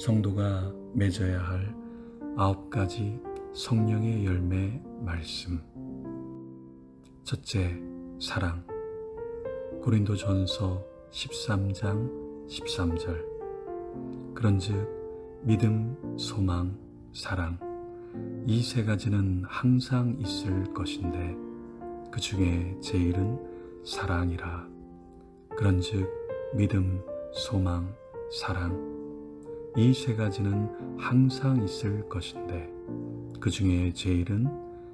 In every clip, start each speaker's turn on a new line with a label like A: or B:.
A: 성도가 맺어야 할 9가지 성령의 열매 말씀. 첫째, 사랑. 고린도전서 13장 13절. 그런즉 믿음, 소망, 사랑, 이 세 가지는 항상 있을 것인데 그 중에 제일은 사랑이라. 그런즉 믿음, 소망, 사랑, 이 세 가지는 항상 있을 것인데 그 중에 제일은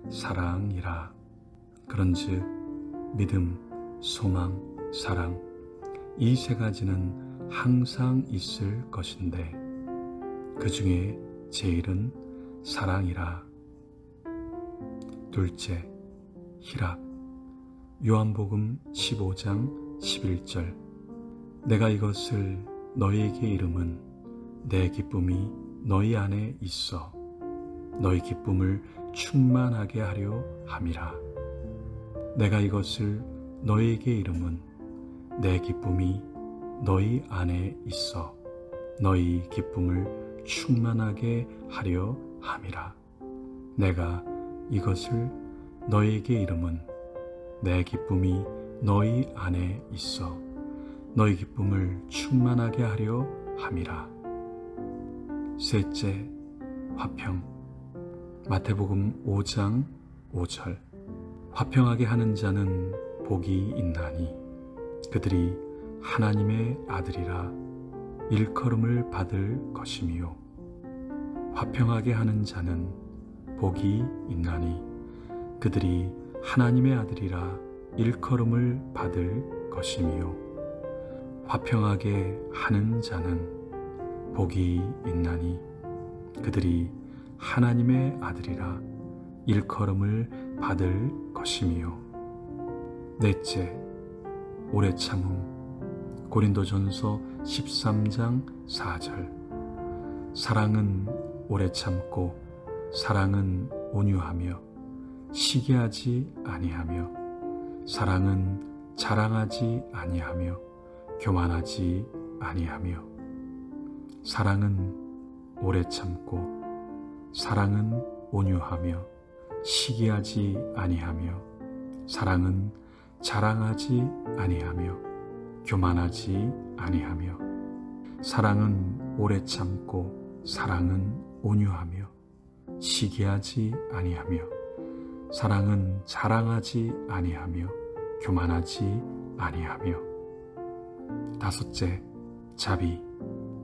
A: 사랑이라. 그런즉 믿음, 소망, 사랑, 이 세 가지는 항상 있을 것인데 그 중에 제일은 사랑이라. 둘째, 희락. 요한복음 15장 11절. 내가 이것을 너희에게 이름은 내 기쁨이 너희 안에 있어 너희 기쁨을 충만하게 하려 함이라. 내가 이것을 너희에게 이름은 내 기쁨이 너희 안에 있어 너희 기쁨을 충만하게 하려 함이라. 내가 이것을 너희에게 이름은 내 기쁨이 너희 안에 있어 너희 기쁨을 충만하게 하려 함이라. 셋째, 화평. 마태복음 5장 5절. 화평하게 하는 자는 복이 있나니 그들이 하나님의 아들이라 일컬음을 받을 것이며. 화평하게 하는 자는 복이 있나니 그들이 하나님의 아들이라 일컬음을 받을 것이며. 화평하게 하는 자는 복이 있나니 그들이 하나님의 아들이라 일컬음을 받을 것이며. 넷째, 오래 참음. 고린도전서 13장 4절. 사랑은 오래 참고 사랑은 온유하며 시기하지 아니하며 사랑은 자랑하지 아니하며 교만하지 아니하며. 사랑은 오래 참고 사랑은 온유하며 시기하지 아니하며 사랑은 자랑하지 아니하며 교만하지 아니하며. 사랑은 오래 참고 사랑은 온유하며 시기하지 아니하며 사랑은 자랑하지 아니하며 교만하지 아니하며. 다섯째, 자비.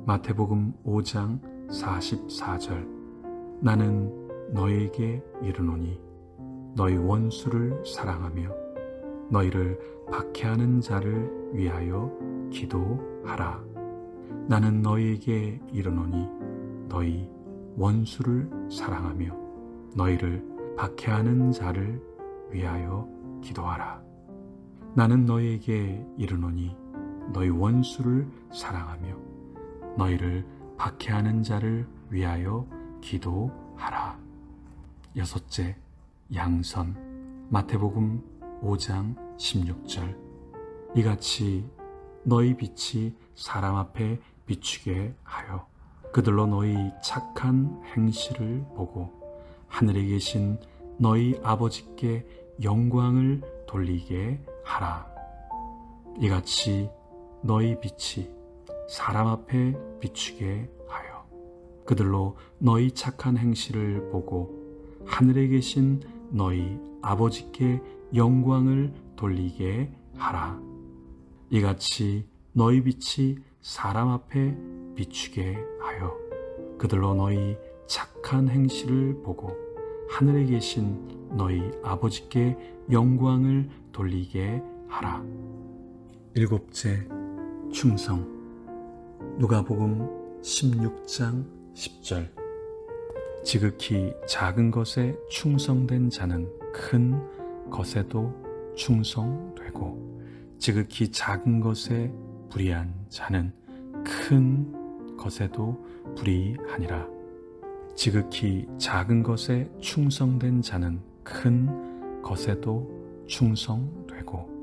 A: 마태복음 5장 44절. 나는 너희에게 이르노니 너희 원수를 사랑하며 너희를 박해하는 자를 위하여 기도하라. 나는 너희에게 이르노니 너희 원수를 사랑하며 너희를 박해하는 자를 위하여 기도하라. 나는 너희에게 이르노니 너희 원수를 사랑하며 너희를 박해하는 자를 위하여 기도하라. 여섯째, 양선. 마태복음 5장 16절. 이같이 너희 빛이 사람 앞에 비추게 하여 그들로 너희 착한 행실을 보고 하늘에 계신 너희 아버지께 영광을 돌리게 하라. 이같이 너희 빛이 사람 앞에 비추게 하여 그들로 너희 착한 행실을 보고 하늘에 계신 너희 아버지께 영광을 돌리게 하라. 이같이 너희 빛이 사람 앞에 비추게 하여 그들로 너희 착한 행실을 보고 하늘에 계신 너희 아버지께 영광을 돌리게 하라. 일곱째, 충성. 누가복음 16장 10절. 지극히 작은 것에 충성된 자는 큰 것에도 충성되고 지극히 작은 것에 불의한 자는 큰 것에도 불의하니라. 지극히 작은 것에 충성된 자는 큰 것에도 충성되고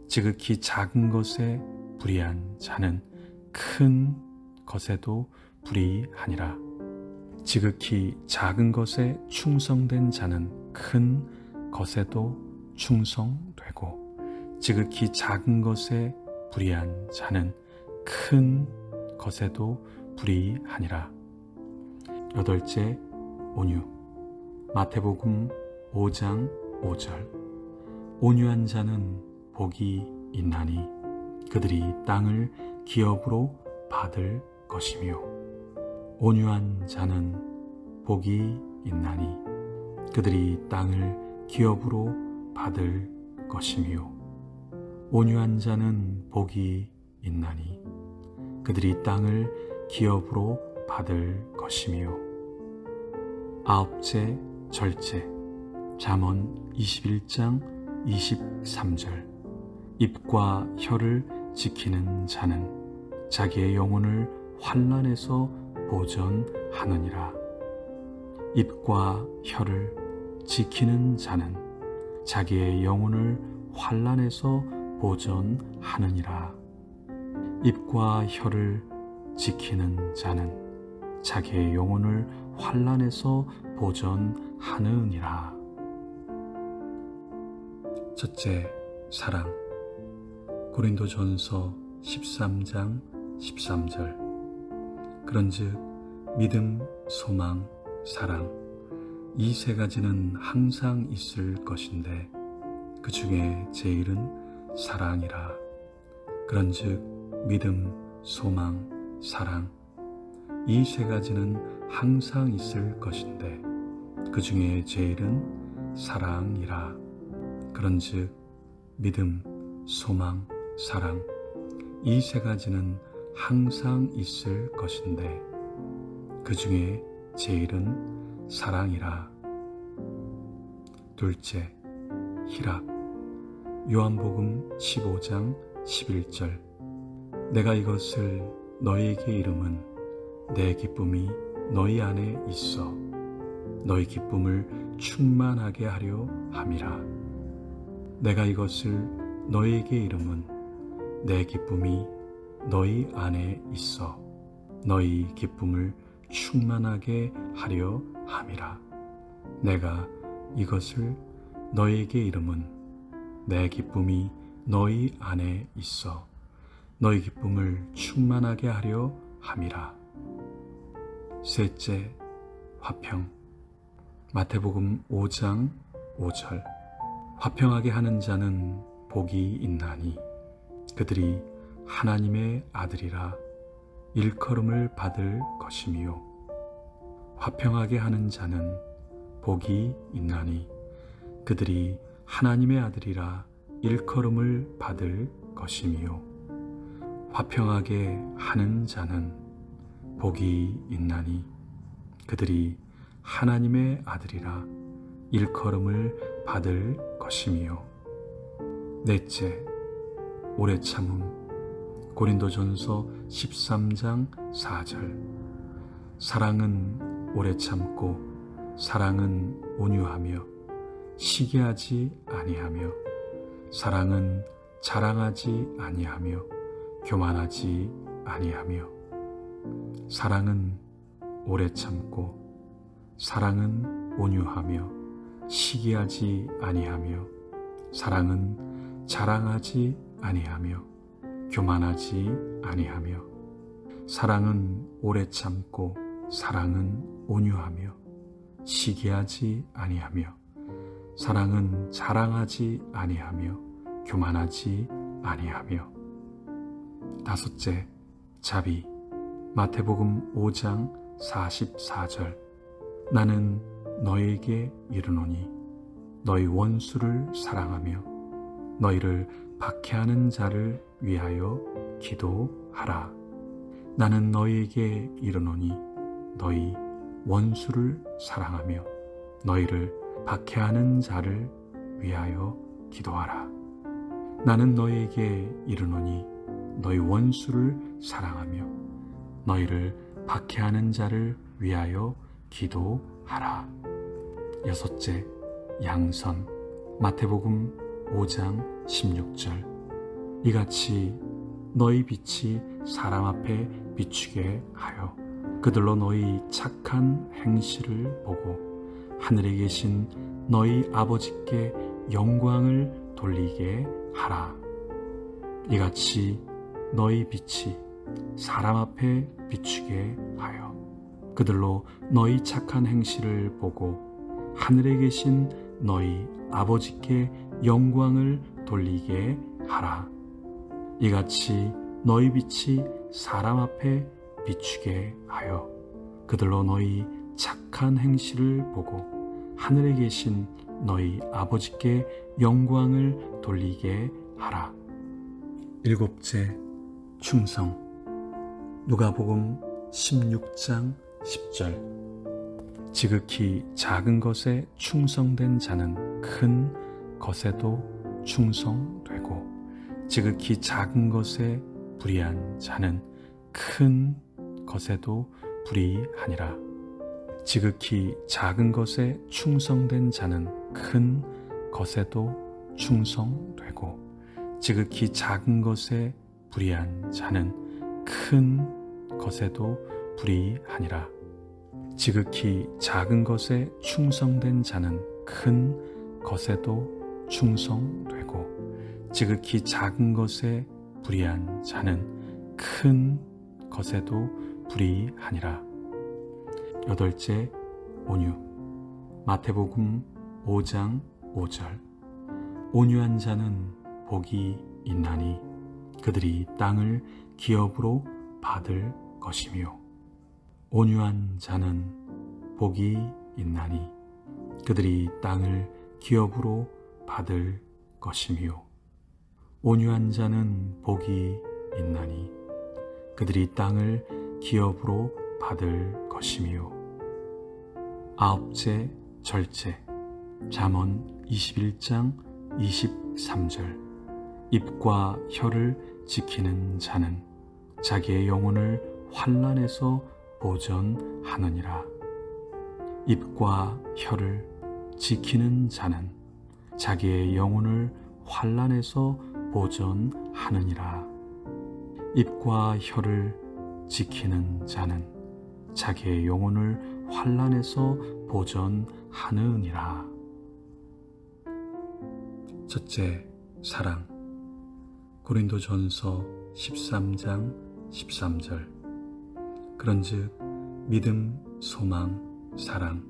A: 지극히 작은 것에 불의한 자는 큰 것에도 불이하니라. 지극히 작은 것에 충성된 자는 큰 것에도 충성되고, 지극히 작은 것에 불의한 자는 큰 것에도 불의하니라. 여덟째, 온유. 마태복음 5장 5절. 온유한 자는 복이 있나니 그들이 땅을 기업으로 받을 것이며, 온유한 자는 복이 있나니 그들이 땅을 기업으로 받을 것이며, 온유한 자는 복이 있나니 그들이 땅을 기업으로 받을 것이며. 아홉째 절제. 잠언 21장 23절. 입과 혀를 지키는 자는 자기의 영혼을 환난에서 보전하느니라. 입과 혀를 지키는 자는 자기의 영혼을 환난에서 보전하느니라. 입과 혀를 지키는 자는 자기의 영혼을 환난에서 보전하느니라. 첫째, 사랑. 고린도전서 13장 13절. 그런즉 믿음, 소망, 사랑, 이 세 가지는 항상 있을 것인데 그 중에 제일은 사랑이라. 그런즉 믿음, 소망, 사랑, 이 세 가지는 항상 있을 것인데 그 중에 제일은 사랑이라. 그런즉 믿음, 소망, 사랑, 이 세 가지는 항상 있을 것인데 그 중에 제일은 사랑이라. 둘째, 희락. 요한복음 15장 11절. 내가 이것을 너희에게 이름은 내 기쁨이 너희 안에 있어 너희 기쁨을 충만하게 하려 함이라. 내가 이것을 너희에게 이름은 내 기쁨이 너희 안에 있어 너희 기쁨을 충만하게 하려 함이라. 내가 이것을 너희에게 이름은 내 기쁨이 너희 안에 있어 너희 기쁨을 충만하게 하려 함이라. 셋째, 화평. 마태복음 5장 5절. 화평하게 하는 자는 복이 있나니 그들이 하나님의 아들이라 일컬음을 받을 것이며. 화평하게 하는 자는 복이 있나니 그들이 하나님의 아들이라 일컬음을 받을 것이며. 화평하게 하는 자는 복이 있나니 그들이 하나님의 아들이라 일컬음을 받을 것이며. 넷째, 오래 참음. 고린도전서 13장 4절. 사랑은 오래 참고 사랑은 온유하며 시기하지 아니하며 사랑은 자랑하지 아니하며 교만하지 아니하며. 사랑은 오래 참고 사랑은 온유하며 시기하지 아니하며 사랑은 자랑하지 아니하며 교만하지 아니하며. 사랑은 오래 참고 사랑은 온유하며 시기하지 아니하며 사랑은 자랑하지 아니하며 교만하지 아니하며. 다섯째, 자비. 마태복음 5장 44절. 나는 너희에게 이르노니 너희 원수를 사랑하며 너희를 박해하는 자를 위하여 기도하라. 나는 너희에게 이르노니 너희 원수를 사랑하며 너희를 박해하는 자를 위하여 기도하라. 나는 너희에게 이르노니 너희 원수를 사랑하며 너희를 박해하는 자를 위하여 기도하라. 여섯째, 양선. 마태복음 5장 16절. 이같이 너희 빛이 사람 앞에 비추게 하여 그들로 너희 착한 행실을 보고 하늘에 계신 너희 아버지께 영광을 돌리게 하라. 이같이 너희 빛이 사람 앞에 비추게 하여 그들로 너희 착한 행실을 보고 하늘에 계신 너희 아버지께 영광을 돌리게 하라. 이같이 너희 빛이 사람 앞에 비추게 하여 그들로 너희 착한 행실을 보고 하늘에 계신 너희 아버지께 영광을 돌리게 하라. 일곱째, 충성. 누가복음 16장 10절. 지극히 작은 것에 충성된 자는 큰 것에도 충성되고 지극히 작은 것에 불의한 자는 큰 것에도 불의하니라. 지극히 작은 것에 충성된 자는 큰 것에도 충성되고 지극히 작은 것에 불의한 자는 큰 것에도 불의하니라. 지극히 작은 것에 충성된 자는 큰 것에도 충성되고 지극히 작은 것에 불의한 자는 큰 것에도 불의하니라. 여덟째, 온유. 마태복음 5장 5절. 온유한 자는 복이 있나니 그들이 땅을 기업으로 받을 것이며 온유한 자는 복이 있나니 그들이 땅을 기업으로 받을 것이며 온유한 자는 복이 있나니 그들이 땅을 기업으로 받을 것이며. 아홉째, 절제. 잠언 21장 23절. 입과 혀를 지키는 자는 자기의 영혼을 환난에서 보전하느니라. 입과 혀를 지키는 자는 자기의 영혼을 환난에서 보전하느니라. 입과 혀를 지키는 자는 자기의 영혼을 환난에서 보전하느니라. 첫째, 사랑. 고린도전서 13장 13절. 그런즉 믿음, 소망, 사랑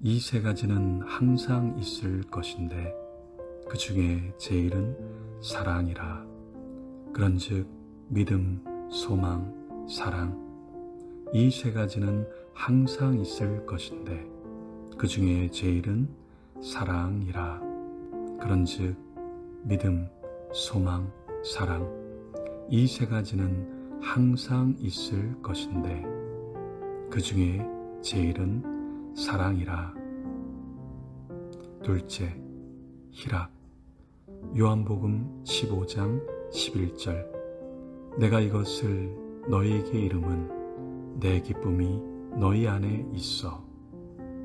A: 이 세 가지는 항상 있을 것인데 그 중에 제일은 사랑이라. 그런즉 믿음, 소망, 사랑 이 세 가지는 항상 있을 것인데 그 중에 제일은 사랑이라. 그런즉 믿음, 소망, 사랑 이 세 가지는 항상 있을 것인데 그 중에 제일은 사랑이라. 둘째, 희락. 요한복음 15장 11절. 내가 이것을 너희에게 이름은 내 기쁨이 너희 안에 있어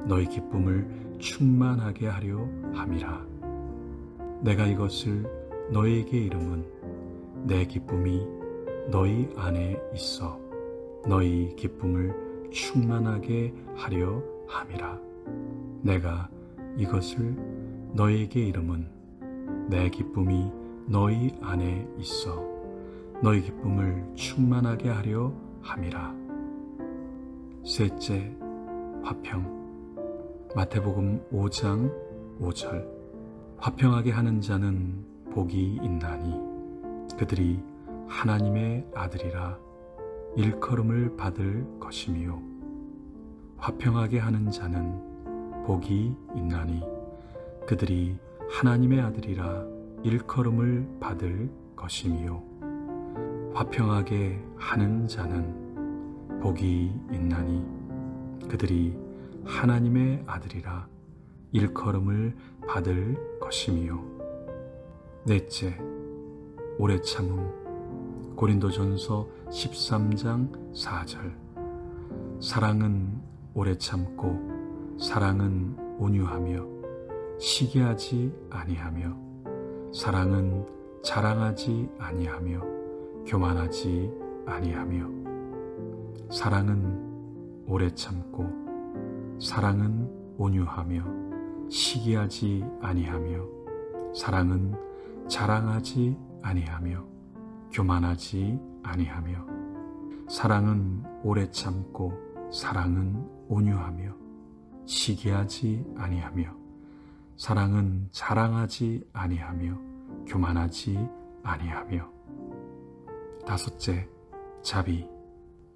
A: 너희 기쁨을 충만하게 하려 함이라. 내가 이것을 너희에게 이름은 내 기쁨이 너희 안에 있어 너희 기쁨을 충만하게 하려 함이라. 내가 이것을 너희에게 이름은 내 기쁨이 너희 안에 있어 너희 기쁨을 충만하게 하려 함이라. 셋째, 화평. 마태복음 5장 5절. 화평하게 하는 자는 복이 있나니 그들이 하나님의 아들이라 일컬음을 받을 것이며. 화평하게 하는 자는 복이 있나니 그들이 하나님의 아들이라 일컬음을 받을 것이며. 화평하게 하는 자는 복이 있나니 그들이 하나님의 아들이라 일컬음을 받을 것이며. 넷째, 오래 참음. 고린도전서 13장 4절. 사랑은 오래 참고 사랑은 온유하며 시기하지 아니하며 사랑은 자랑하지 아니하며 교만하지 아니하며 사랑은 오래 참고 사랑은 온유하며 시기하지 아니하며 사랑은 자랑하지 아니하며 교만하지 아니하며 사랑은 오래 참고 사랑은 온유하며 시기하지 아니하며 사랑은 자랑하지 아니하며 교만하지 아니하며. 다섯째, 자비.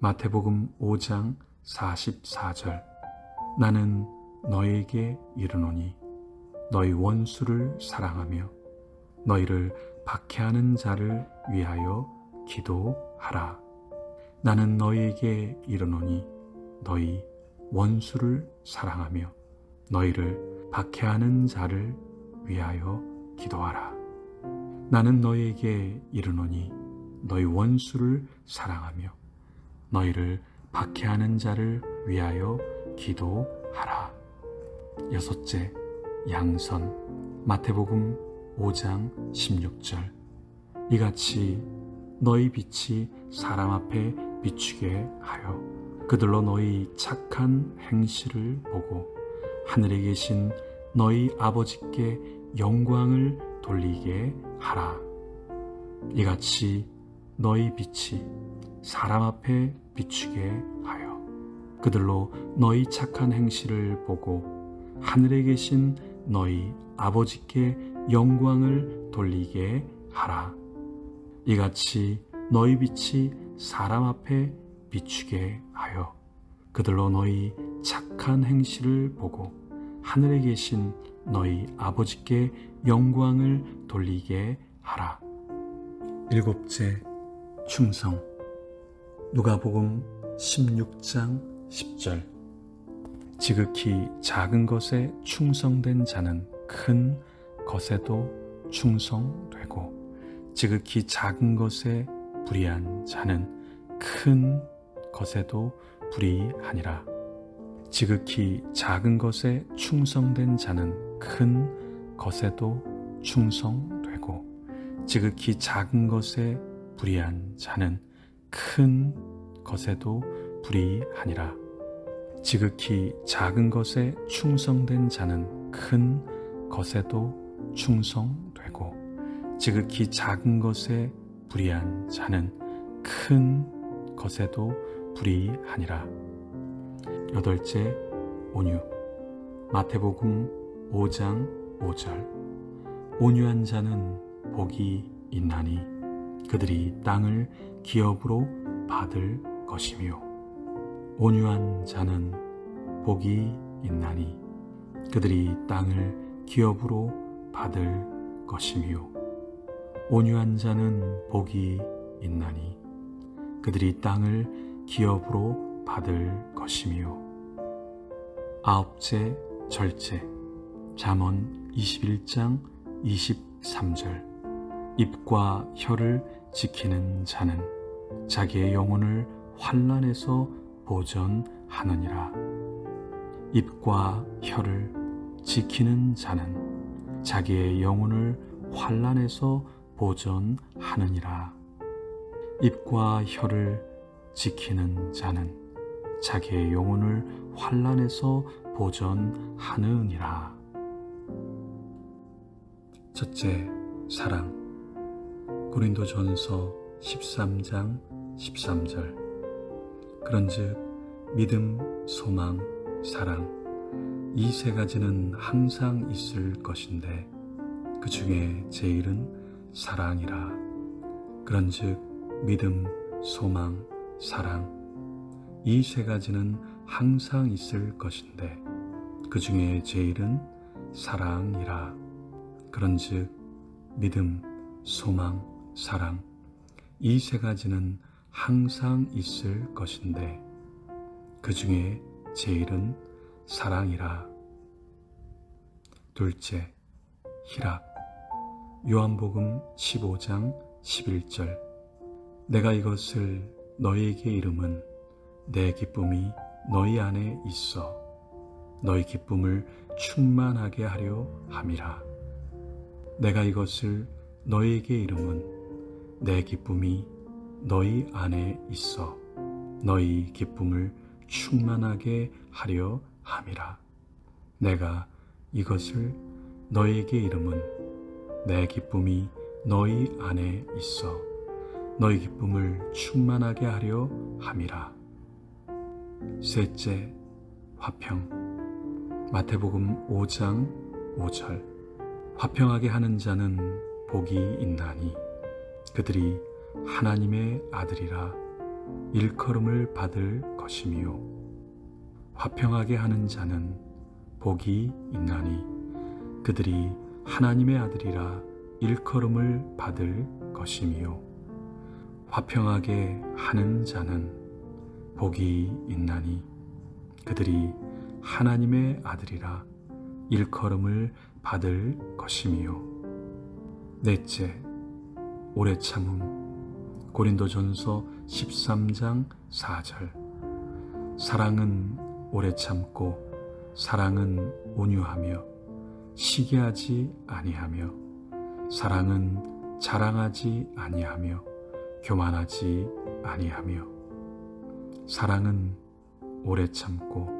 A: 마태복음 5장 44절. 나는 너희에게 이르노니 너희 원수를 사랑하며 너희를 박해하는 자를 위하여 기도하라. 나는 너희에게 이르노니 너희 원수를 사랑하며 너희를 박해하는 자를 위하여 기도하라. 나는 너희에게 이르노니 너희 원수를 사랑하며 너희를 박해하는 자를 위하여 기도하라. 여섯째, 양선. 마태복음 5장 16절. 이같이 너희 빛이 사람 앞에 비추게 하여 그들로 너희 착한 행실을 보고 하늘에 계신 너희 아버지께 영광을 돌리게 하라. 이같이 너희 빛이 사람 앞에 비추게 하여 그들로 너희 착한 행실을 보고 하늘에 계신 너희 아버지께 영광을 돌리게 하라. 이같이 너희 빛이 사람 앞에 비추게 하여 그들로 너희 착한 행실을 보고 하늘에 계신 너희 아버지께 영광을 돌리게 하라. 일곱째, 충성. 누가복음 16장 10절. 지극히 작은 것에 충성된 자는 큰 것에도 충성되고 지극히 작은 것에 불의한 자는 큰 것에도 불의하니라. 지극히 작은 것에 충성된 자는 큰 것에도 충성되고 지극히 작은 것에 불의한 자는 큰 것에도 불의하니라. 지극히 작은 것에 충성된 자는 큰 것에도 충성되고 지극히 작은 것에 불의한 자는 큰 것에도 불의하니라. 여덟째, 온유. 마태복음 5장 5절. 온유한 자는 복이 있나니 그들이 땅을 기업으로 받을 것이며 온유한 자는 복이 있나니 그들이 땅을 기업으로 받을 것이며 온유한 자는 복이 있나니 그들이 땅을 기업으로 받을 것이며. 아홉째, 절제. 잠언 21장 23절. 입과 혀를 지키는 자는 자기의 영혼을 환난에서 보전하느니라. 입과 혀를 지키는 자는 자기의 영혼을 환난에서 보전하느니라. 입과 혀를 지키는 자는 자기의 영혼을 환난에서 보전하느니라. 첫째, 사랑. 고린도전서 13장 13절. 그런즉 믿음, 소망, 사랑 이 세 가지는 항상 있을 것인데 그 중에 제일은 사랑이라. 그런즉 믿음, 소망, 사랑 이 세 가지는 항상 있을 것인데 그 중에 제일은 사랑이라. 그런즉 믿음, 소망, 사랑 이 세 가지는 항상 있을 것인데 그 중에 제일은 사랑이라. 둘째, 희락. 요한복음 15장 11절. 내가 이것을 너희에게 이름은 내 기쁨이 너희 안에 있어 너희 기쁨을 충만하게 하려 함이라. 내가 이것을 너희에게 이름은 내 기쁨이 너희 안에 있어 너희 기쁨을 충만하게 하려 함이라. 내가 이것을 너희에게 이름은 내 기쁨이 너희 안에 있어 너희 기쁨을 충만하게 하려 함이라. 셋째, 화평. 마태복음 5장 5절. 화평하게 하는 자는 복이 있나니 그들이 하나님의 아들이라 일컬음을 받을 것이며. 화평하게 하는 자는 복이 있나니 그들이 하나님의 아들이라 일컬음을 받을 것이며. 화평하게 하는 자는 복이 있나니 그들이 하나님의 아들이라 일컬음을 받을 것이며. 넷째, 오래 참음. 고린도전서 13장 4절. 사랑은 오래 참고 사랑은 온유하며 시기하지 아니하며 사랑은 자랑하지 아니하며 교만하지 아니하며. 사랑은 오래 참고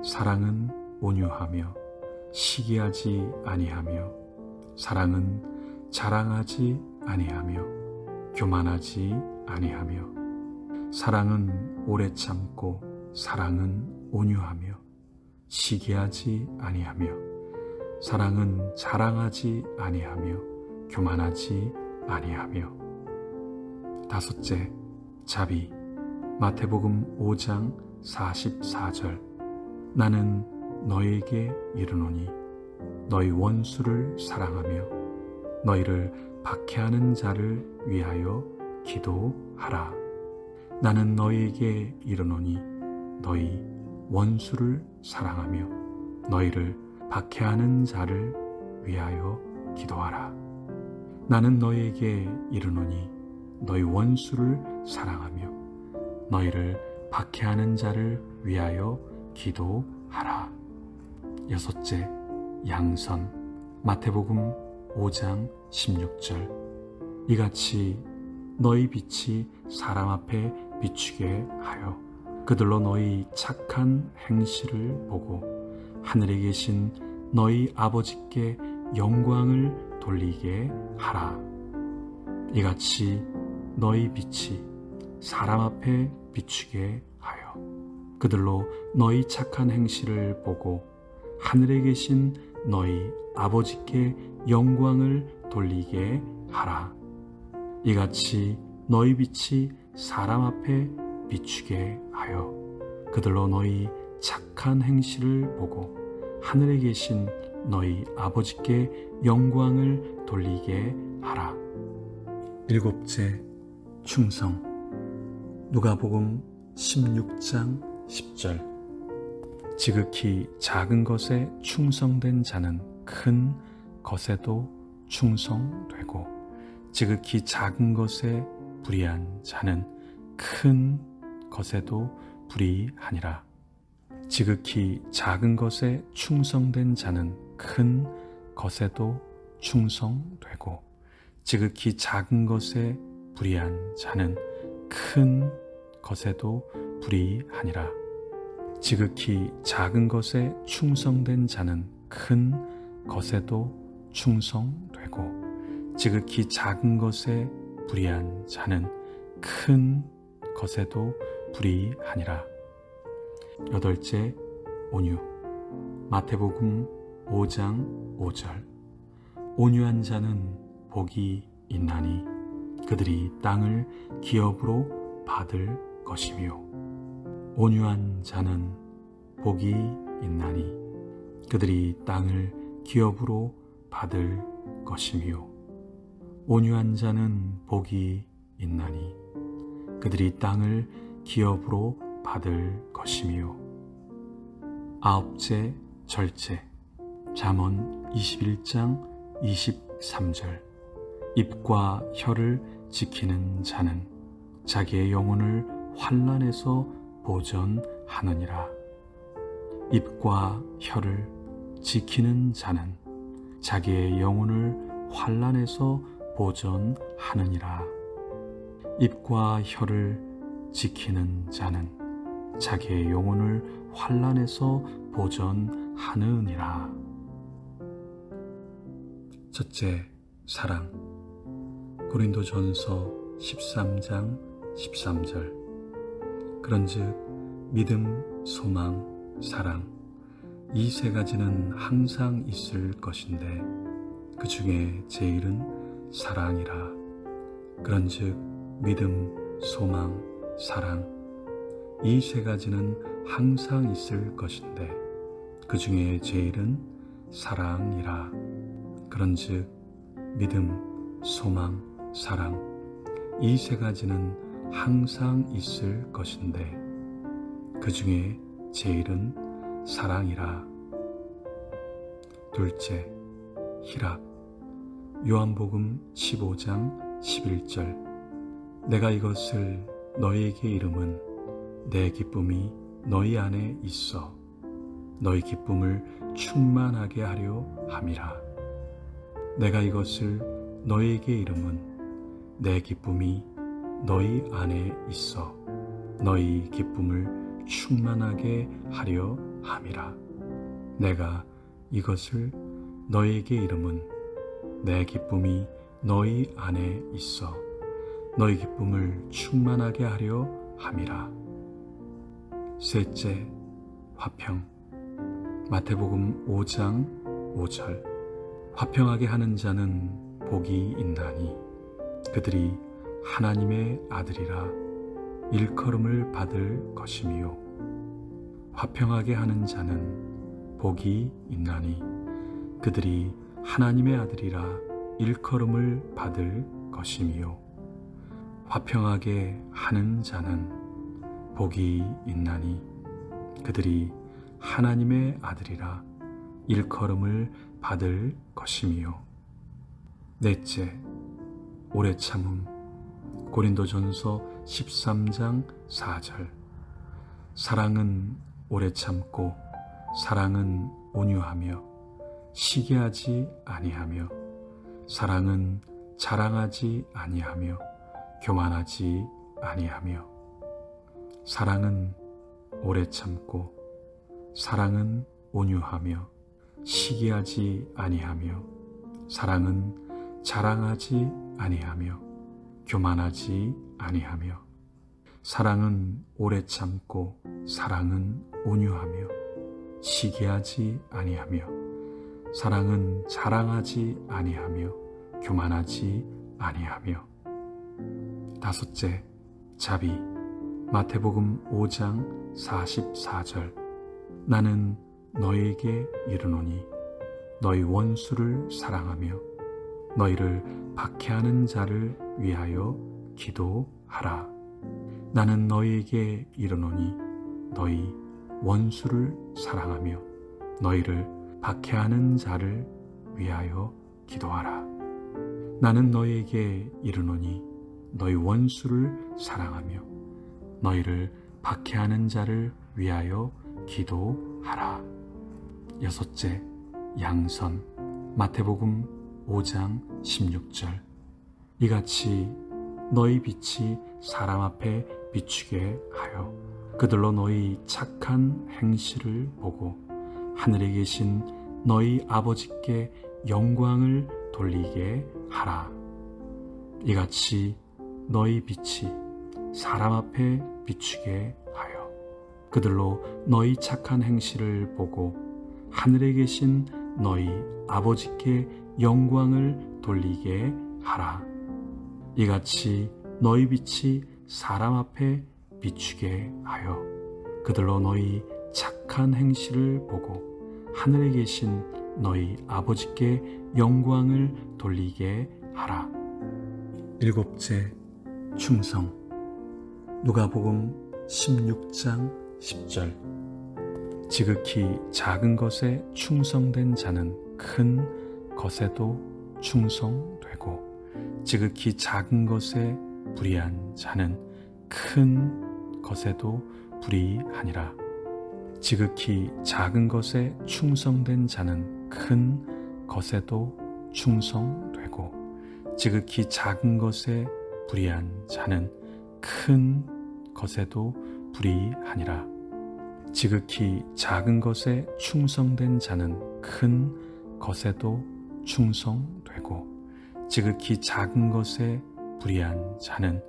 A: 사랑은 온유하며 시기하지 아니하며 사랑은 자랑하지 아니하며 교만하지 아니하며. 사랑은 오래 참고 사랑은 온유하며 시기하지 아니하며 사랑은 자랑하지 아니하며 교만하지 아니하며. 다섯째, 자비. 마태복음 5장 44절. 나는 너희에게 이르노니 너희 원수를 사랑하며 너희를 박해하는 자를 위하여 기도하라. 나는 너희에게 이르노니 너희 원수를 사랑하며 너희를 박해하는 자를 위하여 기도하라. 나는 너희에게 이르노니 너희 원수를 사랑하며 너희를 박해하는 자를 위하여 기도하라. 여섯째, 양선. 마태복음 5장 16절. 이같이 너희 빛이 사람 앞에 비추게 하여 그들로 너희 착한 행실을 보고 하늘에 계신 너희 아버지께 영광을 돌리게 하라. 이같이 너희 빛이 사람 앞에 비추게 하여 그들로 너희 착한 행실을 보고 하늘에 계신 너희 아버지께 영광을 돌리게 하라. 이같이 너희 빛이 사람 앞에 비추게 하여 그들로 너희 착한 행실을 보고 하늘에 계신 너희 아버지께 영광을 돌리게 하라. 일곱째, 충성. 누가복음 16장 10절. 지극히 작은 것에 충성된 자는 큰 것에도 충성되고 지극히 작은 것에 불의한 자는 큰 것에도 불의하니라. 지극히 작은 것에 충성된 자는 큰 것에도 충성되고 지극히 작은 것에 불의한 자는 큰 것에도 불의하니라. 지극히 작은 것에 충성된 자는 큰 것에도 충성되고 지극히 작은 것에 불의한 자는 큰 것에도 불의하니라. 여덟째, 온유. 마태복음 5장 5절. 온유한 자는 복이 있나니 그들이 땅을 기업으로 받을 것이며. 온유한 자는 복이 있나니 그들이 땅을 기업으로 받을 것이며. 온유한 자는 복이 있나니 그들이 땅을 기업으로 받을 것이며. 아홉째, 절제. 잠언 21장 23절. 입과 혀를 지키는 자는 자기의 영혼을 환난에서 보전하느니라. 입과 혀를 지키는 자는 자기의 영혼을 환난에서 보전하느니라. 입과 혀를 지키는 자는 자기의 영혼을 환난에서 보전하느니라. 첫째, 사랑. 고린도전서 13장 13절. 그런즉 믿음, 소망, 사랑, 이 세 가지는 항상 있을 것인데 그 중에 제일은 사랑이라. 그런즉 믿음, 소망, 사랑, 이 세 가지는 항상 있을 것인데 그 중에 제일은 사랑이라. 그런즉 믿음, 소망, 사랑, 이 세 가지는 항상 있을 것인데 그 중에 제일은 사랑이라. 둘째, 희락. 요한복음 15장 11절. 내가 이것을 너희에게 이름은 내 기쁨이 너희 안에 있어 너희 기쁨을 충만하게 하려 함이라. 내가 이것을 너희에게 이름은 내 기쁨이 너희 안에 있어 너희 기쁨을 충만하게 하려 함이라. 내가 이것을 너희에게 이름은 내 기쁨이 너희 안에 있어 너희 기쁨을 충만하게 하려 함이라. 셋째, 화평. 마태복음 5장 5절. 화평하게 하는 자는 복이 있나니 그들이 하나님의 아들이라 일컬음을 받을 것이며. 화평하게 하는 자는 복이 있나니 그들이 하나님의 아들이라 일컬음을 받을 것이며. 화평하게 하는 자는 복이 있나니 그들이 하나님의 아들이라 일컬음을 받을 것이며. 넷째, 오래 참음. 고린도전서 13장 4절. 사랑은 오래 참고 사랑은 온유하며 시기하지 아니하며 사랑은 자랑하지 아니하며 교만하지 아니하며. 사랑은 오래 참고 사랑은 온유하며 시기하지 아니하며 사랑은 자랑하지 아니하며 교만하지 아니하며. 사랑은 오래 참고 사랑은 온유하며 시기하지 아니하며 사랑은 자랑하지 아니하며 교만하지 아니하며. 다섯째, 자비. 마태복음 5장 44절. 나는 너희에게 이르노니 너희 원수를 사랑하며 너희를 박해하는 자를 위하여 기도하라. 나는 너희에게 이르노니 너희 원수를 사랑하며 너희를 박해하는 자를 위하여 기도하라. 나는 너희에게 이르노니 너희 원수를 사랑하며 너희를 박해하는 자를 위하여 기도하라. 여섯째, 양선. 마태복음 5장 16절. 이같이 너희 빛이 사람 앞에 비추게 하여 그들로 너희 착한 행실을 보고 하늘에 계신 너희 아버지께 영광을 돌리게 하라. 이같이 너희 빛이 사람 앞에 비추게 하여 그들로 너희 착한 행실을 보고 하늘에 계신 너희 아버지께 영광을 돌리게 하라. 이같이 너희 빛이 사람 앞에 비추게 하여 그들로 너희 착한 행실을 보고 하늘에 계신 너희 아버지께 영광을 돌리게 하라. 일곱째, 충성. 누가복음 16장 10절. 지극히 작은 것에 충성된 자는 큰 것에도 충성되고 지극히 작은 것에 불의한 자는 큰 것에도 불의하니라. 지극히 작은 것에 충성된 자는 큰 것에도 충성되고 지극히 작은 것에 불의한 자는 큰 것에도 불이하니라. 지극히 작은 것에 충성된 자는 큰 것에도 충성되고, 지극히 작은 것에 불의한 자는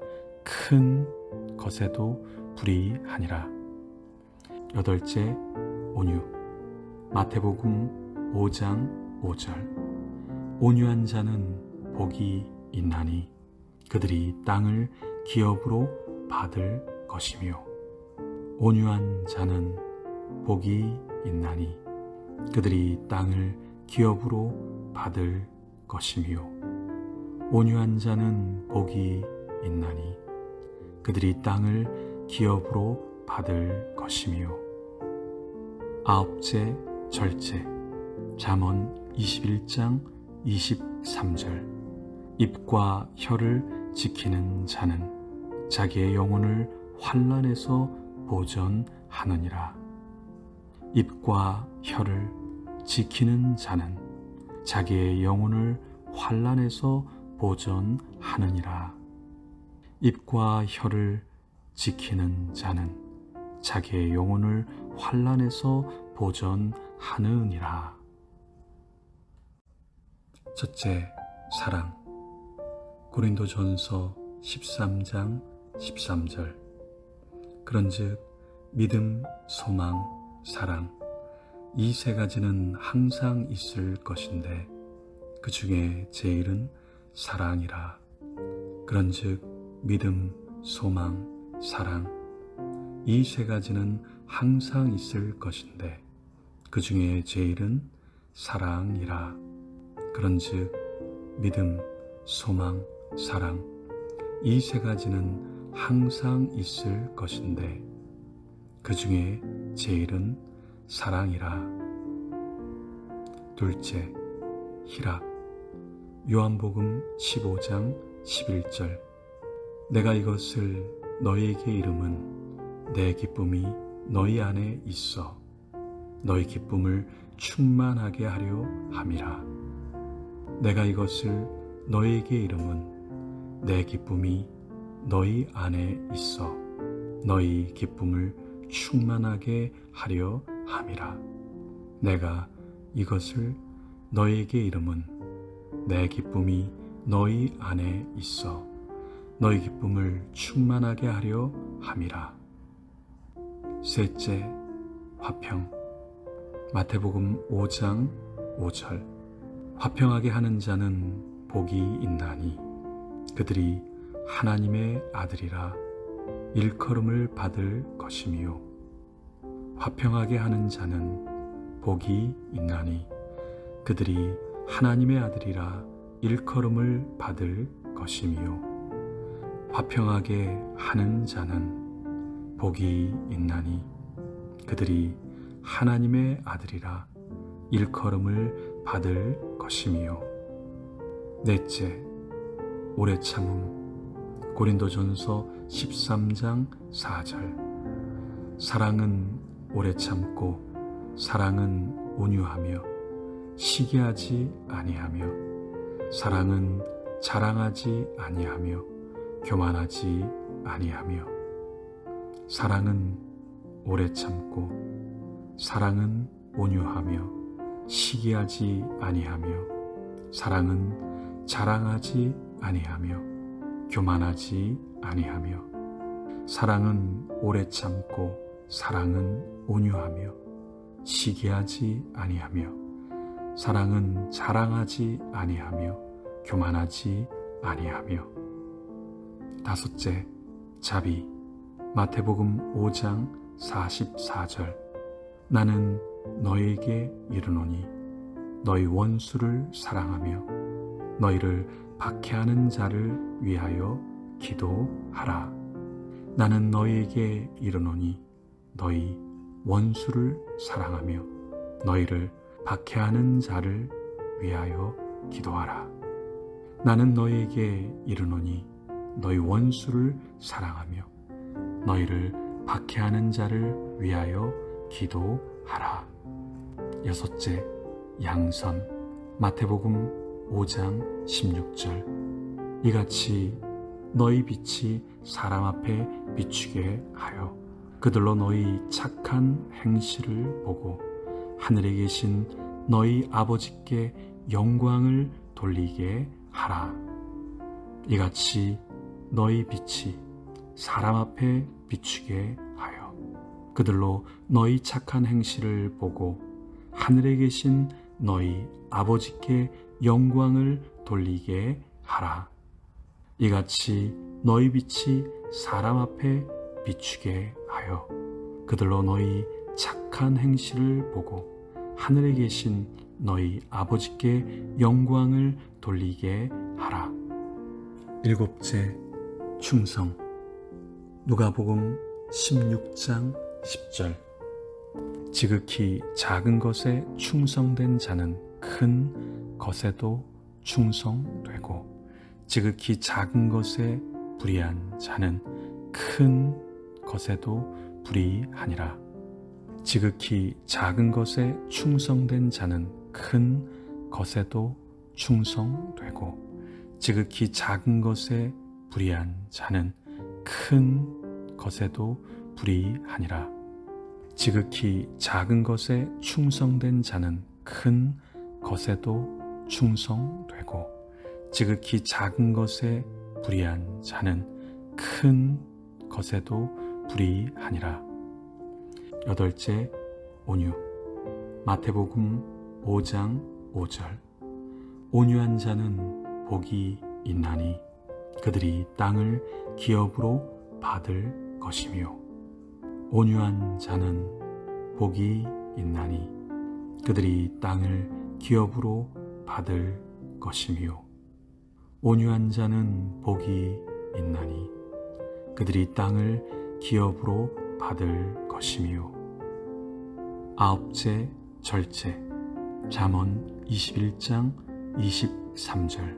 A: 큰 것에도 불의하니라. 여덟째, 온유. 마태복음 5장 5절. 온유한 자는 복이 있나니 그들이 땅을 기업으로 받을 것이며, 온유한 자는 복이 있나니 그들이 땅을 기업으로 받을 것이며, 온유한 자는 복이 있나니 그들이 땅을 기업으로 받을 것이며. 아홉째 절제. 잠언 21장 23절. 입과 혀를 지키는 자는 자기의 영혼을 환난에서 보전하느니라. 입과 혀를 지키는 자는 자기의 영혼을 환난에서 보전하느니라. 입과 혀를 지키는 자는 자기의 영혼을 환난에서 보전하느니라. 첫째, 사랑. 고린도전서 13장 13절. 그런즉 믿음, 소망, 사랑, 이 세 가지는 항상 있을 것인데 그 중에 제일은 사랑이라. 그런즉 믿음, 소망, 사랑, 이 세 가지는 항상 있을 것인데 그 중에 제일은 사랑이라. 그런즉 믿음, 소망, 사랑, 이 세 가지는 항상 있을 것인데 그 중에 제일은 사랑이라. 둘째, 희락. 요한복음 15장 11절. 내가 이것을 너희에게 이름은 내 기쁨이 너희 안에 있어 너희 기쁨을 충만하게 하려 함이라. 내가 이것을 너희에게 이름은 내 기쁨이 너희 안에 있어 너희 기쁨을 충만하게 하려 함이라. 내가 이것을 너희에게 이름은 내 기쁨이 너희 안에 있어 너희 기쁨을 충만하게 하려 함이라. 셋째, 화평. 마태복음 5장 5절. 화평하게 하는 자는 복이 있나니 그들이 하나님의 아들이라 일컬음을 받을 것이며. 화평하게 하는 자는 복이 있나니 그들이 하나님의 아들이라 일컬음을 받을 것이며. 화평하게 하는 자는 복이 있나니 그들이 하나님의 아들이라 일컬음을 받을 것이며. 넷째, 오래 참음. 고린도전서 13장 4절. 사랑은 오래 참고 사랑은 온유하며 시기하지 아니하며 사랑은 자랑하지 아니하며 교만하지 아니하며. 사랑은 오래 참고 사랑은 온유하며 시기하지 아니하며 사랑은 자랑하지 아니하며 교만하지 아니하며. 사랑은 오래 참고 사랑은 온유하며 시기하지 아니하며 사랑은 자랑하지 아니하며 교만하지 아니하며. 다섯째, 자비. 마태복음 5장 44절. 나는 너희에게 이르노니 너희 원수를 사랑하며 너희를 박해하는 자를 위하여 기도하라. 나는 너희에게 이르노니 너희 원수를 사랑하며 너희를 박해하는 자를 위하여 기도하라. 나는 너희에게 이르노니 너희 원수를 사랑하며 너희를 박해하는 자를 위하여 기도하라. 여섯째, 양선. 마태복음 5장 16절. 이같이 너희 빛이 사람 앞에 비추게 하여 그들로 너희 착한 행실을 보고 하늘에 계신 너희 아버지께 영광을 돌리게 하라. 이같이 너희 빛이 사람 앞에 비추게 하여 그들로 너희 착한 행실을 보고 하늘에 계신 너희 아버지께 영광을 돌리게 하라. 이같이 너희 빛이 사람 앞에 비추게 하여 그들로 너희 착한 행실을 보고 하늘에 계신 너희 아버지께 영광을 돌리게 하라. 일곱째, 충성. 누가복음 16장 10절. 지극히 작은 것에 충성된 자는 큰 것에도 충성되고 지극히 작은 것에 불의한 자는 큰 것에도 불의하니라. 지극히 작은 것에 충성된 자는 큰 것에도 충성되고 지극히 작은 것에 불의한 자는 큰 것에도 불의하니라. 지극히 작은 것에 충성된 자는 큰 것에도 충성되고 지극히 작은 것에 불의한 자는 큰 것에도 불의하니라. 여덟째, 온유. 마태복음 5장 5절. 온유한 자는 복이 있나니 그들이 땅을 기업으로 받을 것이며 온유한 자는 복이 있나니 그들이 땅을 기업으로 받을 것이며 온유한 자는 복이 있나니 그들이 땅을 기업으로 받을 것이며 아홉째, 절제. 잠언 21장 23절.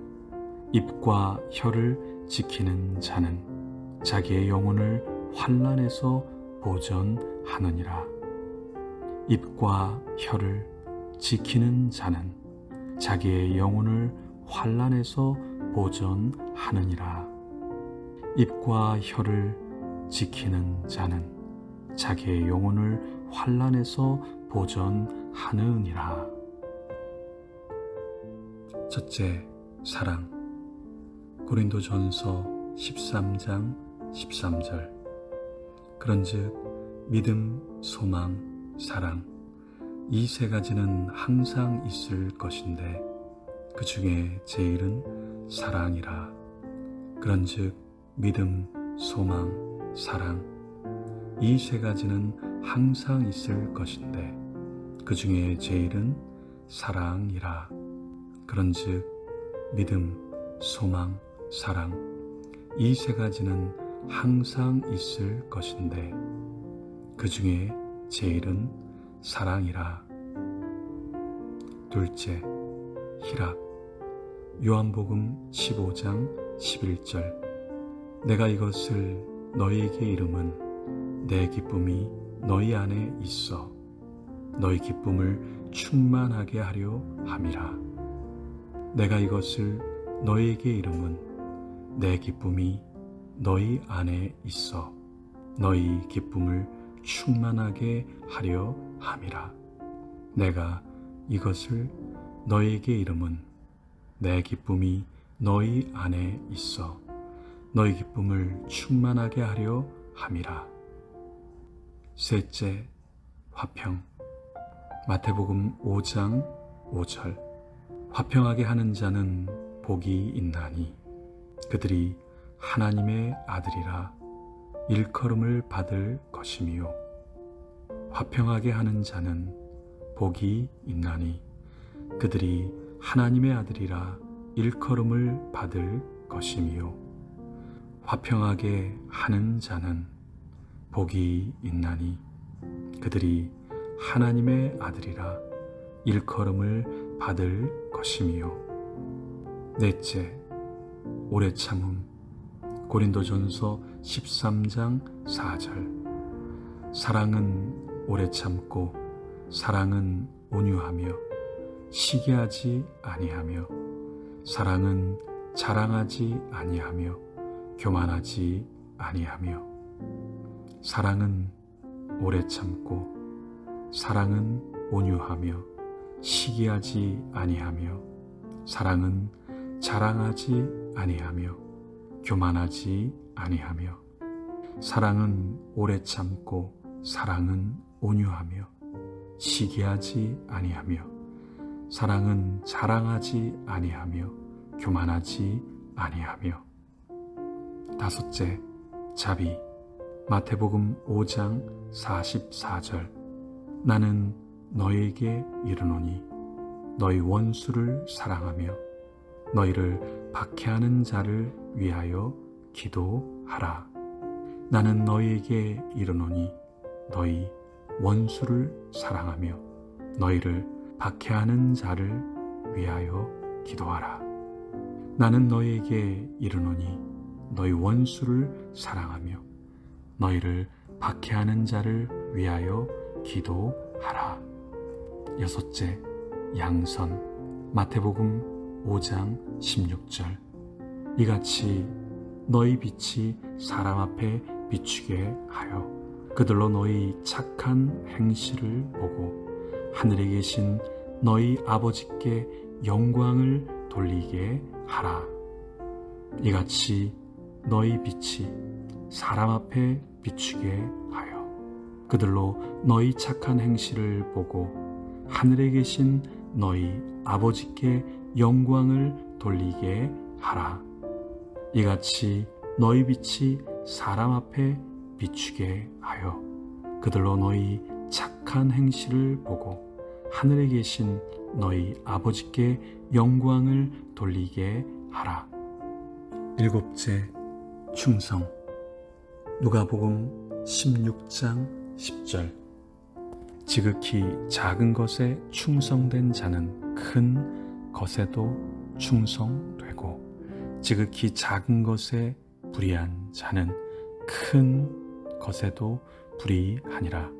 A: 입과 혀를 지키는 자는 자기의 영혼을 환난에서 보전하느니라. 입과 혀를 지키는 자는 자기의 영혼을 환난에서 보전하느니라. 입과 혀를 지키는 자는 자기의 영혼을 환난에서 보전하느니라. 첫째, 사랑. 고린도전서 13장 13절. 그런즉 믿음, 소망, 사랑 이 세 가지는 항상 있을 것인데 그 중에 제일은 사랑이라. 그런즉 믿음, 소망, 사랑 이 세 가지는 항상 있을 것인데 그 중에 제일은 사랑이라. 그런즉 믿음, 소망, 사랑 이 세 가지는 항상 있을 것인데 그 중에 제일은 사랑이라. 둘째, 희락. 요한복음 15장 11절. 내가 이것을 너희에게 이름은 내 기쁨이 너희 안에 있어 너희 기쁨을 충만하게 하려 함이라. 내가 이것을 너희에게 이름은 내 기쁨이 너희 안에 있어 너희 기쁨을 충만하게 하려 함이라. 내가 이것을 너희에게 이름은 내 기쁨이 너희 안에 있어 너희 기쁨을 충만하게 하려 함이라. 셋째, 화평. 마태복음 5장 5절. 화평하게 하는 자는 복이 있나니 그들이 하나님의 아들이라 일컬음을 받을 것이며 화평하게 하는 자는 복이 있나니 그들이 하나님의 아들이라 일컬음을 받을 것이며 화평하게 하는 자는 복이 있나니 그들이 하나님의 아들이라 일컬음을 받을 것이며 넷째, 오래 참음. 고린도전서 13장 4절. 사랑은 오래 참고 사랑은 온유하며 시기하지 아니하며 사랑은 자랑하지 아니하며 교만하지 아니하며 사랑은 오래 참고 사랑은 온유하며 시기하지 아니하며 사랑은 자랑하지 아니하며 교만하지 아니하며 사랑은 오래 참고 사랑은 온유하며 시기하지 아니하며 사랑은 자랑하지 아니하며 교만하지 아니하며. 다섯째, 자비. 마태복음 5장 44절. 나는 너희에게 이르노니 너희 원수를 사랑하며 너희를 박해하는 자를 위하여 기도하라. 나는 너희에게 이르노니 너희 원수를 사랑하며 너희를 박해하는 자를 위하여 기도하라. 나는 너희에게 이르노니 너희 원수를 사랑하며 너희를 박해하는 자를 위하여 기도하라. 여섯째, 양선. 마태복음 5장 16절. 이같이 너희 빛이 사람 앞에 비추게 하여 그들로 너희 착한 행실을 보고 하늘에 계신 너희 아버지께 영광을 돌리게 하라. 이같이 너희 빛이 사람 앞에 비추게 하여 그들로 너희 착한 행실을 보고 하늘에 계신 너희 아버지께 영광을 돌리게 하라. 이같이 너희 빛이 사람 앞에 비추게 하여 그들로 너희 착한 행실을 보고 하늘에 계신 너희 아버지께 영광을 돌리게 하라. 일곱째, 충성. 누가복음 16장 10절. 지극히 작은 것에 충성된 자는 큰 것에도 충성되고 지극히 작은 것에 불의한 자는 큰 것에도 불의하니라.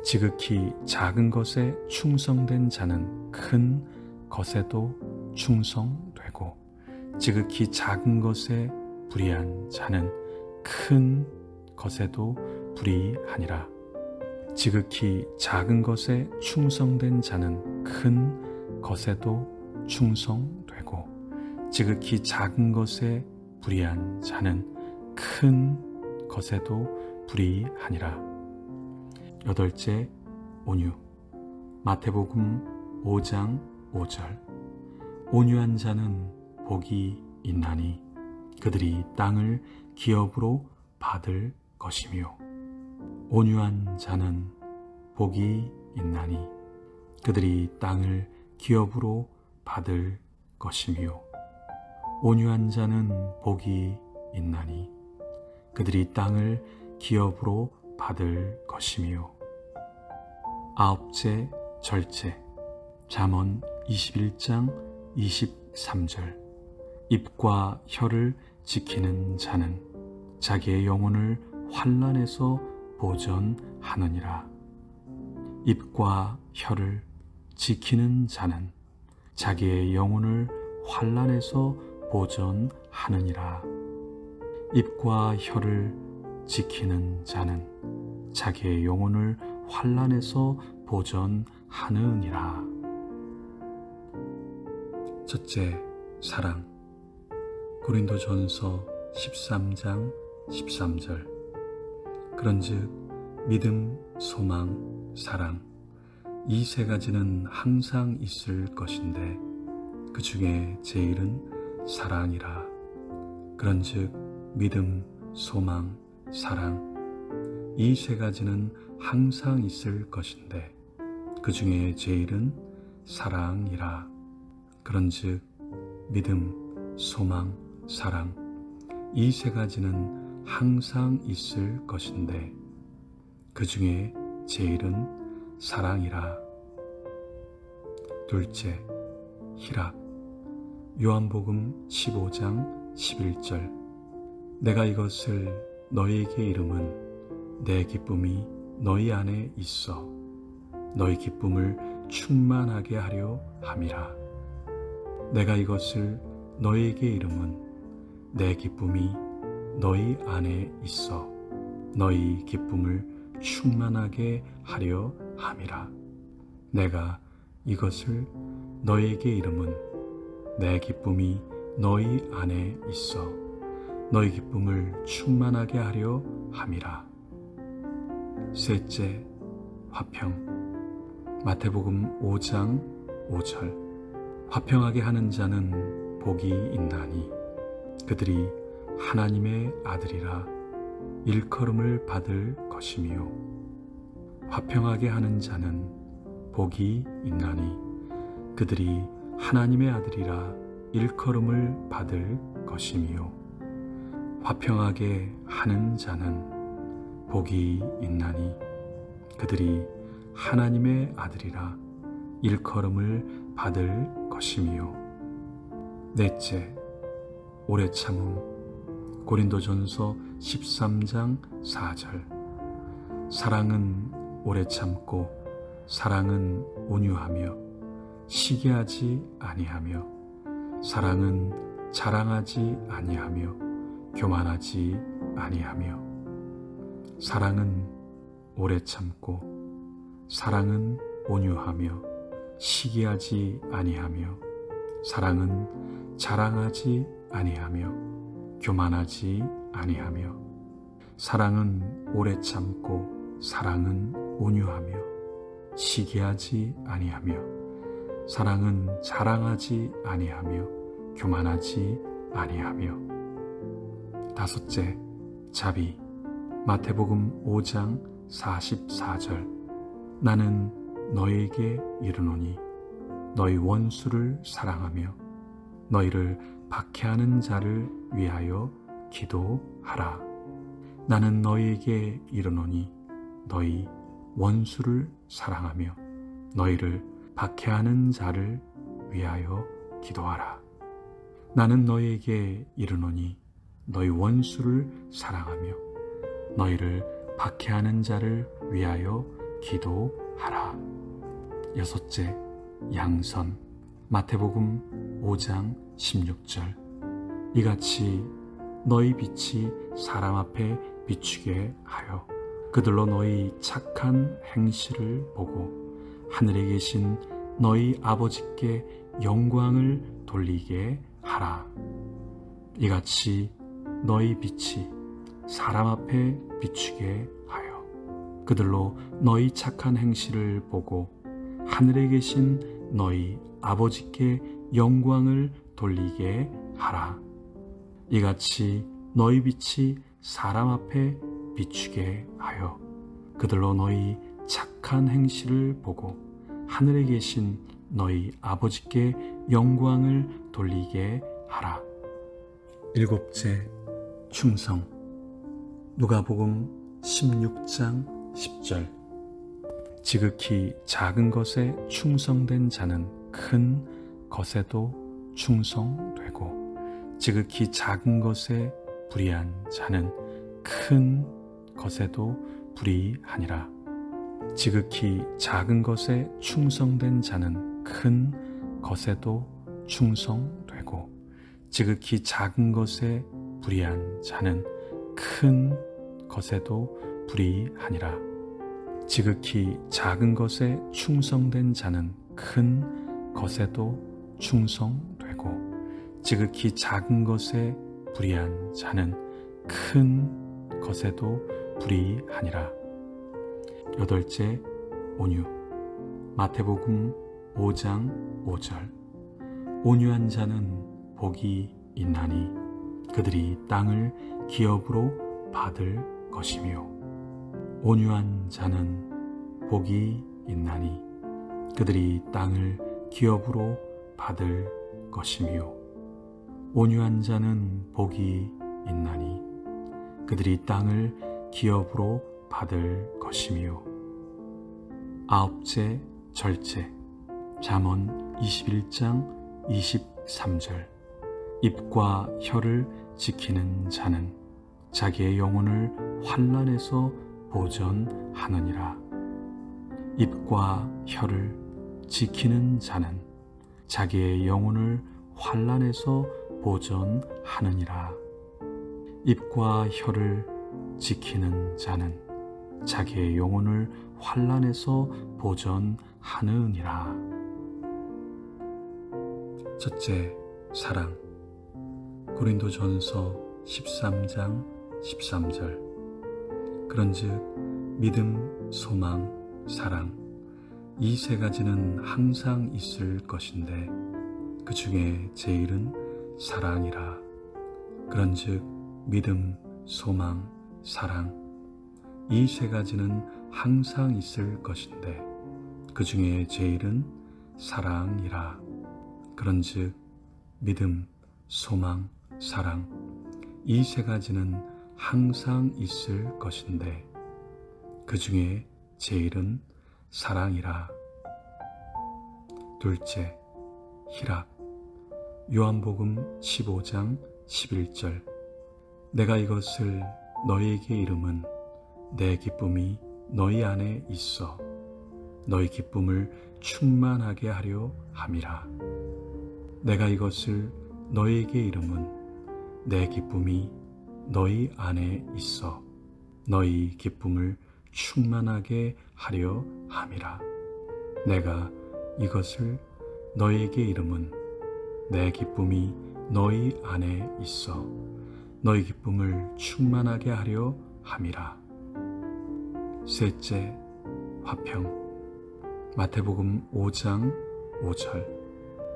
A: 지극히 작은 것에 충성된 자는 큰 것에도 충성되고 지극히 작은 것에 불의한 자는 큰 것에도 불의하니라. 지극히 작은 것에 충성된 자는 큰 것에도 충성되고 지극히 작은 것에 불의한 자는 큰 것에도 불의하니라. 여덟째, 온유. 마태복음 5장 5절. 온유한 자는 복이 있나니 그들이 땅을 기업으로 받을 것이며 온유한 자는 복이 있나니 그들이 땅을 기업으로 받을 것이며 온유한 자는 복이 있나니 그들이 땅을 기업으로 받을 것이며. 아홉째, 절제. 잠언 21장 23절. 입과 혀를 지키는 자는 자기의 영혼을 환난에서 보전하느니라. 입과 혀를 지키는 자는 자기의 영혼을 환난에서 보전하느니라. 입과 혀를 지키는 자는 자기의 영혼을 환난에서 보전하느니라. 첫째, 사랑. 고린도전서 13장 13절. 그런즉 믿음, 소망, 사랑 이 세 가지는 항상 있을 것인데 그 중에 제일은 사랑이라. 그런즉 믿음, 소망, 사랑 이 세 가지는 항상 있을 것인데 그 중에 제일은 사랑이라. 그런즉 믿음, 소망, 사랑 이 세 가지는 항상 있을 것인데 그 중에 제일은 사랑이라. 둘째, 희락. 요한복음 15장 11절. 내가 이것을 너희에게 이름은 내 기쁨이 너희 안에 있어 너희 기쁨을 충만하게 하려 함이라. 내가 이것을 너희에게 이름은 내 기쁨이 너희 안에 있어 너희 기쁨을 충만하게 하려 함이라. 내가 이것을 너에게 이름은 내 기쁨이 너희 안에 있어 너희 기쁨을 충만하게 하려 함이라. 셋째, 화평. 마태복음 5장 5절. 화평하게 하는 자는 복이 있나니 그들이 하나님의 아들이라 일컬음을 받을 것이며. 화평하게 하는 자는 복이 있나니 그들이 하나님의 아들이라 일컬음을 받을 것이며. 화평하게 하는 자는 복이 있나니 그들이 하나님의 아들이라 일컬음을 받을 것이며. 넷째, 오래 참음. 고린도전서 13장 4절. 사랑은 오래 참고 사랑은 온유하며 시기하지 아니하며 사랑은 자랑하지 아니하며 교만하지 아니하며. 사랑은 오래 참고 사랑은 온유하며 시기하지 아니하며 사랑은 자랑하지 아니하며 교만하지 아니하며. 사랑은 오래 참고 사랑은 온유하며 시기하지 아니하며 사랑은 자랑하지 아니하며 교만하지 아니하며. 다섯째, 자비. 마태복음 5장 44절. 나는 너희에게 이르노니 너희 원수를 사랑하며 너희를 박해하는 자를 위하여 기도하라. 나는 너희에게 이르노니 너희 원수를 사랑하며 너희를 박해하는 자를 위하여 기도하라. 나는 너희에게 이르노니 너희 원수를 사랑하며 너희를 박해하는 자를 위하여 기도하라. 여섯째, 양선. 마태복음 5장 16절. 이같이 너희 빛이 사람 앞에 비추게 하여 그들로 너희 착한 행실을 보고 하늘에 계신 너희 아버지께 영광을 돌리게 하라. 이같이 너희 빛이 사람 앞에 비추게 하여 그들로 너희 착한 행실을 보고 하늘에 계신 너희 아버지께 영광을 돌리게 하라. 이같이 너희 빛이 사람 앞에 비추게 하여 그들로 너희 착한 행실을 보고 하늘에 계신 너희 아버지께 영광을 돌리게 하라. 일곱째, 충성. 누가복음 16장 10절. 지극히 작은 것에 충성된 자는 큰 것에도 충성되고 지극히 작은 것에 불의한 자는 큰 것에도 불의하니라. 지극히 작은 것에 충성된 자는 큰 것에도 충성되고 지극히 작은 것에 불의한 자는 큰 것에도 불의하니라. 지극히 작은 것에 충성된 자는 큰 것에도 충성되고 지극히 작은 것에 불의한 자는 큰 것에도 불의하니라. 여덟째, 온유. 마태복음 5장 5절. 온유한 자는 복이 있나니 그들이 땅을 기업으로 받을 것이며. 온유한 자는 복이 있나니 그들이 땅을 기업으로 받을 것이며. 온유한 자는 복이 있나니 그들이 땅을 기업으로 받을 것이며. 아홉째, 절제. 잠언 21장 23절. 입과 혀를 지키는 자는 자기의 영혼을 환난에서 보전하느니라. 입과 혀를 지키는 자는 자기의 영혼을 환난에서 보전하느니라. 입과 혀를 지키는 자는 자기의 영혼을 환난에서 보전하느니라. 첫째, 사랑. 고린도전서 13장 13절. 그런즉 믿음, 소망, 사랑, 이 세 가지는 항상 있을 것인데 그 중에 제일은 사랑이라. 그런즉 믿음, 소망, 사랑, 이 세 가지는 항상 있을 것인데 그 중에 제일은 사랑이라. 그런즉 믿음, 소망, 사랑, 이 세 가지는 항상 있을 것인데 그 중에 제일은 사랑이라. 둘째, 희락. 요한복음 15장 11절. 내가 이것을 너희에게 이름은 내 기쁨이 너희 안에 있어 너희 기쁨을 충만하게 하려 함이라. 내가 이것을 너희에게 이름은 내 기쁨이 너희 안에 있어 너희 기쁨을 충만하게 하려 함이라. 내가 이것을 너희에게 이름은 내 기쁨이 너희 안에 있어 너희 기쁨을 충만하게 하려 함이라. 셋째, 화평. 마태복음 5장 5절.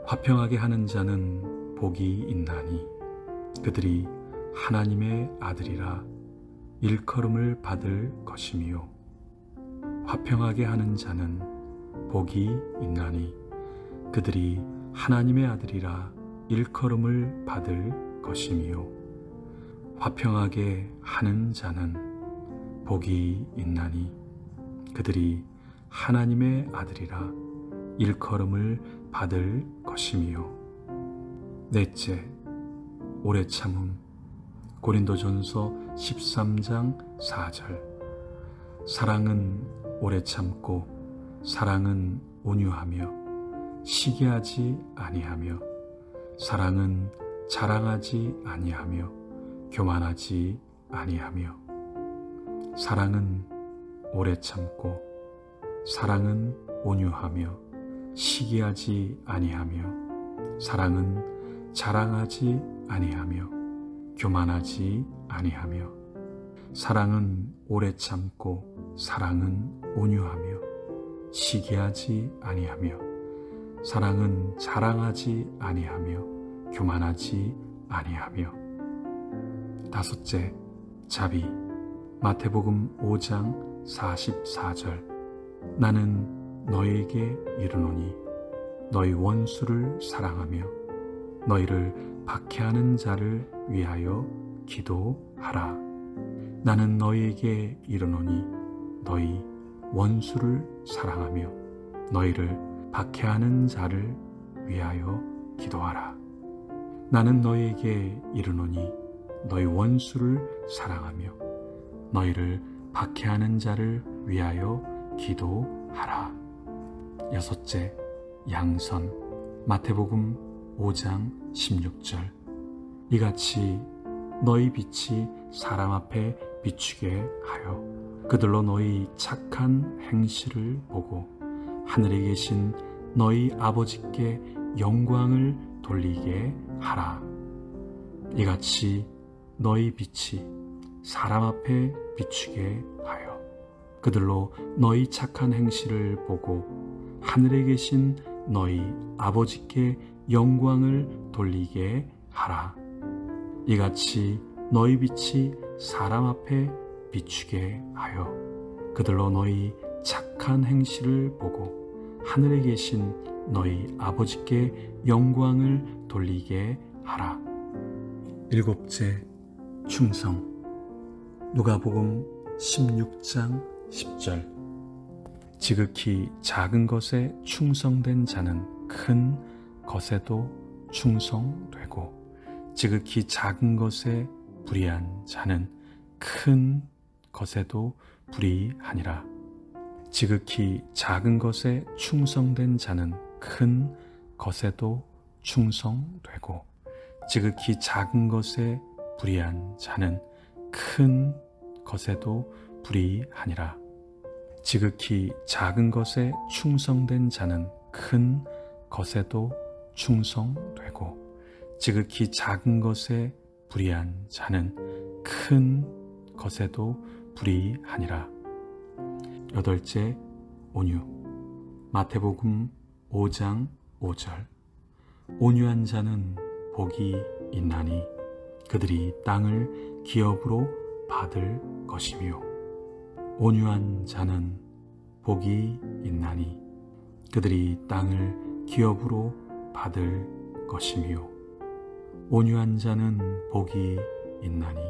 A: 화평하게 하는 자는 복이 있나니 그들이 하나님의 아들이라 일컬음을 받을 것이며 화평하게 하는 자는 복이 있나니 그들이 하나님의 아들이라 일컬음을 받을 것이며 화평하게 하는 자는 복이 있나니 그들이 하나님의 아들이라 일컬음을 받을 것이며. 넷째, 오래 참음. 고린도전서 13장 4절. 사랑은 오래 참고 사랑은 온유하며 시기하지 아니하며 사랑은 자랑하지 아니하며 교만하지 아니하며. 사랑은 오래 참고 사랑은 온유하며 시기하지 아니하며 사랑은 자랑하지 아니하며 교만하지 아니하며. 사랑은 오래 참고 사랑은 온유하며 시기하지 아니하며 사랑은 자랑하지 아니하며 교만하지 아니하며. 다섯째, 자비. 마태복음 5장 44절. 나는 너희에게 이르노니 너희 원수를 사랑하며 너희를 박해하는 자를 위하여 기도하라. 나는 너희에게 이르노니 너희 원수를 사랑하며 너희를 박해하는 자를 위하여 기도하라. 나는 너희에게 이르노니 너희 원수를 사랑하며 너희를 박해하는 자를 위하여 기도하라. 여섯째, 양선. 마태복음 5장 16절. 이같이 너희 빛이 사람 앞에 비추게 하여 그들로 너희 착한 행실을 보고 하늘에 계신 너희 아버지께 영광을 돌리게 하라. 이같이 너희 빛이 사람 앞에 비추게 하여 그들로 너희 착한 행실을 보고 하늘에 계신 너희 아버지께 영광을 돌리게 하라. 이같이 너희 빛이 사람 앞에 비추게 하여 그들로 너희 착한 행실을 보고 하늘에 계신 너희 아버지께 영광을 돌리게 하라. 일곱째, 충성. 누가복음 16장 10절. 지극히 작은 것에 충성된 자는 큰 것에도 충성되고 지극히 작은 것에 불의한 자는 큰 것에도 불의하니라. 지극히 작은 것에 충성된 자는 큰 것에도 충성되고 지극히 작은 것에 불의한 자는 큰 것에도 불이하니라. 지극히 작은 것에 충성된 자는 큰 것에도 충성되고, 지극히 작은 것에 불의한 자는 큰 것에도 불의하니라. 여덟째, 온유. 마태복음 5장 5절. 온유한 자는 복이 있나니 그들이 땅을 기업으로 받을 것이며, 온유한 자는 복이 있나니 그들이 땅을 기업으로 받을 것이며, 온유한 자는 복이 있나니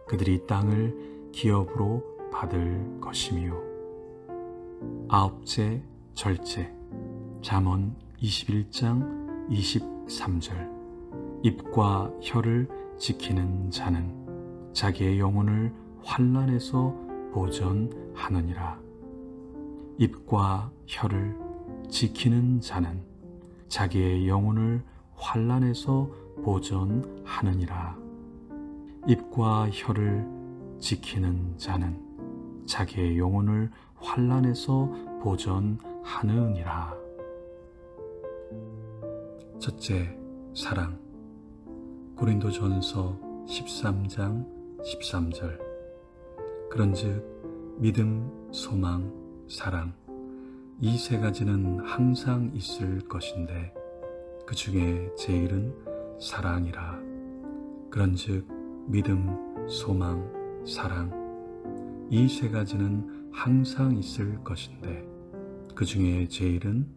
A: 그들이 땅을 기업으로 받을 것이며. 아홉째 절제. 잠언 21장 23절. 입과 혀를 지키는 자는 자기의 영혼을 환난에서 보전하느니라. 입과 혀를 지키는 자는 자기의 영혼을 환난에서 보전하느니라. 입과 혀를 지키는 자는 자기의 영혼을 환난에서 보전하느니라. 첫째, 사랑. 고린도전서 13장 13절. 그런즉 믿음, 소망, 사랑, 이 세 가지는 항상 있을 것인데 그 중에 제일은 사랑이라. 그런즉 믿음, 소망, 사랑, 이 세 가지는 항상 있을 것인데 그 중에 제일은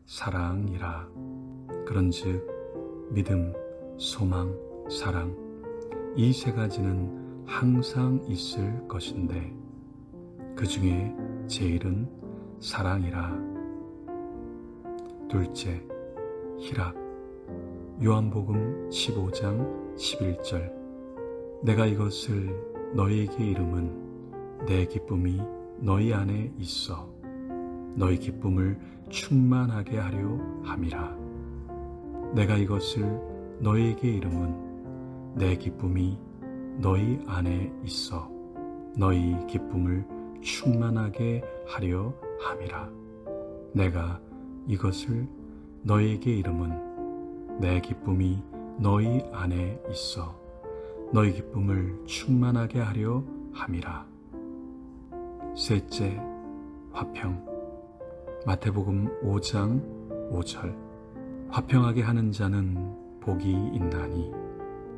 A: 사랑이라. 그런즉 믿음, 소망, 사랑, 이 세 가지는 항상 있을 것인데 그 중에 제일은 사랑이라. 둘째, 희락. 요한복음 15장 11절. 내가 이것을 너희에게 이름은 내 기쁨이 너희 안에 있어 너희 기쁨을 충만하게 하려 함이라. 내가 이것을 너희에게 이름은 내 기쁨이 너희 안에 있어 너희 기쁨을 충만하게 하려 함이라. 내가 이것을 너희에게 이름은 내 기쁨이 너희 안에 있어 너희 기쁨을 충만하게 하려 함이라. 셋째, 화평. 마태복음 5장 5절. 화평하게 하는 자는 복이 있나니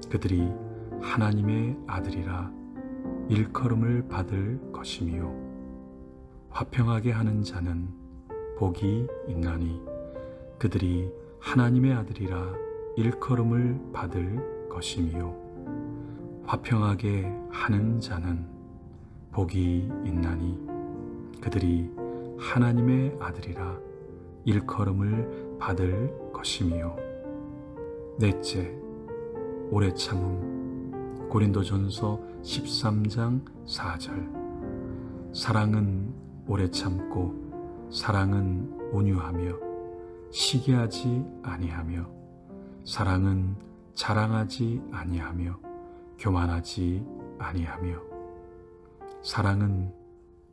A: 그들이 하나님의 아들이라 일컬음을 받을 것이며. 화평하게 하는 자는 복이 있나니 그들이 하나님의 아들이라 일컬음을 받을 것이며. 화평하게 하는 자는 복이 있나니 그들이 하나님의 아들이라 일컬음을 받을 것이며. 넷째, 오래 참음. 고린도전서 13장 4절. 사랑은 오래 참고 사랑은 온유하며 시기하지 아니하며 사랑은 자랑하지 아니하며 교만하지 아니하며. 사랑은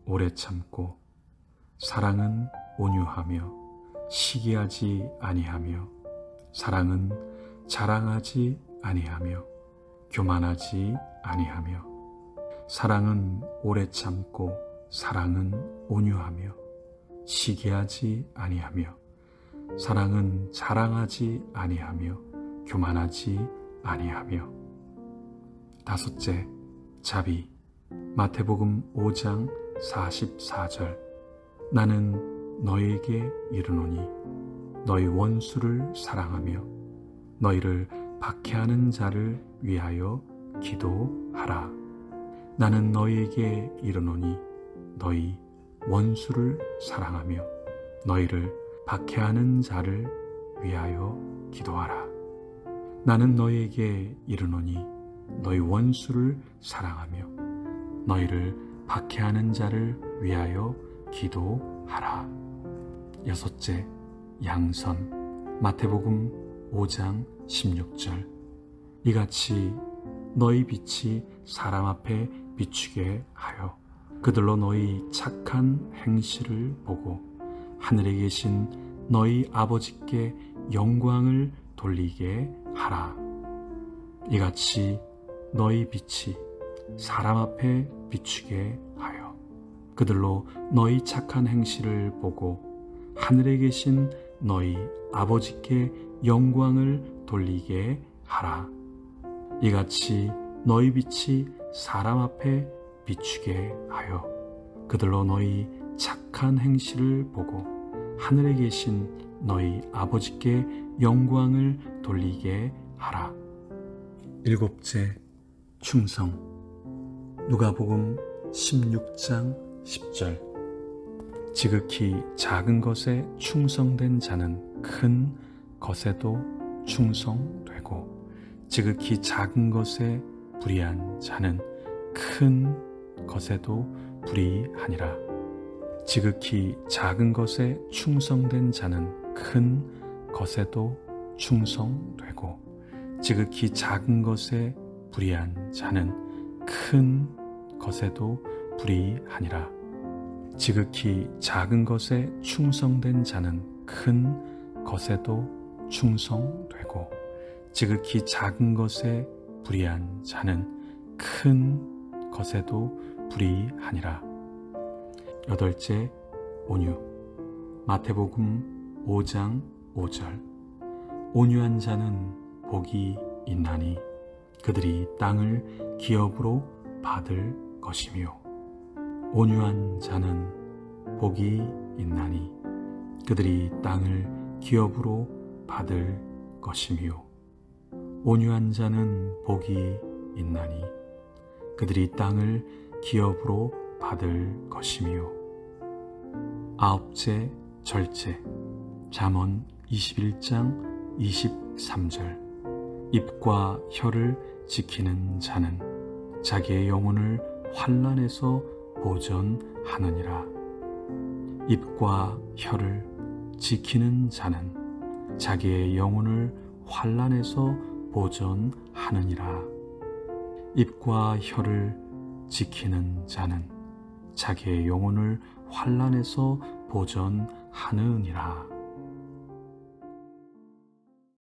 A: 오래 참고 사랑은 온유하며 시기하지 아니하며 사랑은 자랑하지 아니하며 교만하지 아니하며. 사랑은 오래 참고 사랑은 온유하며 시기하지 아니하며 사랑은 자랑하지 아니하며 교만하지 아니하며. 다섯째, 자비. 마태복음 5장 44절. 나는 너희에게 이르노니 너희 원수를 사랑하며 너희를 박해하는 자를 위하여 기도하라. 나는 너희에게 이르노니 너희 원수를 사랑하며 너희를 박해하는 자를 위하여 기도하라. 나는 너희에게 이르노니 너희 원수를 사랑하며 너희를 박해하는 자를 위하여 기도하라. 여섯째, 양선. 마태복음 5장 16절. 이같이 너희 빛이 사람 앞에 비추게 하여 그들로 너희 착한 행실을 보고 하늘에 계신 너희 아버지께 영광을 돌리게 하라. 이같이 너희 빛이 사람 앞에 비추게 하여 그들로 너희 착한 행실을 보고 하늘에 계신 너희 아버지께 영광을 돌리게 하라. 이같이 너희 빛이 사람 앞에 비추게 하여 그들로 너희 착한 행실을 보고 하늘에 계신 너희 아버지께 영광을 돌리게 하라. 일곱째, 충성. 누가복음 16장 10절. 지극히 작은 것에 충성된 자는 큰 것에도 충성되고 지극히 작은 것에 불의한 자는 큰 것에도 불의하니라. 지극히 작은 것에 충성된 자는 큰 것에도 충성되고 지극히 작은 것에 불의한 자는 큰 것에도 불의하니라. 지극히 작은 것에 충성된 자는 큰 것에도 충성되고 지극히 작은 것에 불의한 자는 큰 것에도 불의하니라. 여덟째, 온유. 마태복음 5장 5절. 온유한 자는 복이 있나니 그들이 땅을 기업으로 받을 것이며 온유한 자는 복이 있나니 그들이 땅을 기업으로 받을 것이며 온유한 자는 복이 있나니 그들이 땅을 기업으로 받을 것이며. 아홉째, 절제. 잠언 21장 23절. 입과 혀를 지키는 자는 자기의 영혼을 환난에서 보전하느니라. 입과 혀를 지키는 자는 자기의 영혼을 환난에서 보전하느니라. 입과 혀를 지키는 자는 자기의 영혼을 환난에서 보전하느니라.